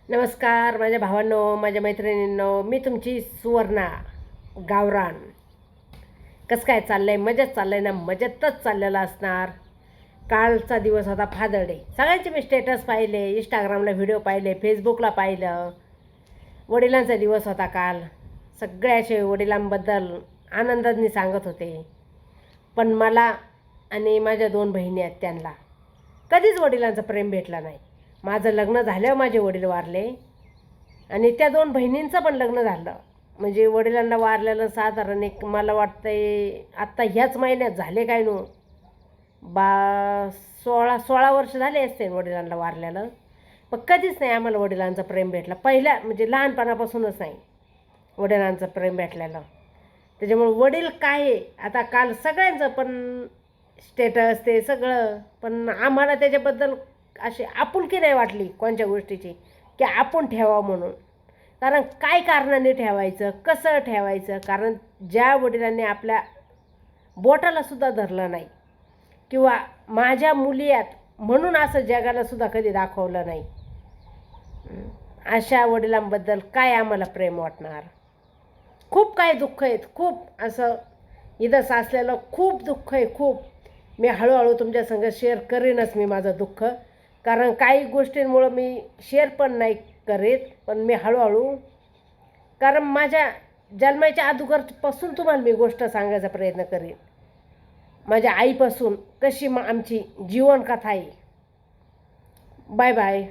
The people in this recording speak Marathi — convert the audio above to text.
नमस्कार माझ्या भावांनो, माझ्या मैत्रिणींनो. मी तुमची सुवर्णा गावरान. कसं काय चाललं आहे? मजेत चाललं आहे ना? मजेतच चाललेलं असणार. कालचा दिवस होता फादर डे. सगळ्यांचे मी स्टेटस पाहिले, इंस्टाग्रामला व्हिडिओ पाहिले, फेसबुकला पाहिलं. वडिलांचा दिवस होता काल. सगळे असे वडिलांबद्दल आनंदाने सांगत होते. पण मला आणि माझ्या 2 बहिणी आहेत, त्यांना कधीच वडिलांचं प्रेम भेटलं नाही. माझं लग्न झाल्यावर माझे वडील वारले आणि त्या 2 बहिणींचं पण लग्न झालं. म्हणजे वडिलांना वारलेलं साधारण एक मला वाटतंय आत्ता ह्याच महिन्यात झाले काय नो 16 वर्ष झाले असते वडिलांना वारलेलं. पण कधीच नाही आम्हाला वडिलांचं प्रेम भेटलं. पहिल्या म्हणजे लहानपणापासूनच नाही वडिलांचं प्रेम भेटलेलं. त्याच्यामुळे वडील काय आहे आता काल सगळ्यांचं पण स्टेटस ते सगळं, पण आम्हाला त्याच्याबद्दल अशी आपुलकी नाही वाटली कोणत्या गोष्टीची की आपण ठेवावं म्हणून. कारण काय कारणाने ठेवायचं, कसं ठेवायचं? कारण ज्या वडिलांनी आपल्या बोटालासुद्धा धरलं नाही किंवा माझ्या मुली आहेत म्हणून असं जगालासुद्धा कधी दाखवलं नाही, अशा वडिलांबद्दल काय आम्हाला प्रेम वाटणार? खूप काय दुःख आहेत, खूप असं इथं साचलेलं खूप दुःख आहे, खूप. मी हळूहळू तुमच्या संग शेअर करेनच मी माझं दुःख. कारण काही गोष्टींमुळं मी शेअर पण नाही करीत, पण मी हळूहळू, कारण माझ्या जन्माच्या अगोदरपासून तुम्हाला मी गोष्ट सांगायचा प्रयत्न करेन. माझ्या आईपासून कशी आमची जीवनकथा आहे. Bye bye.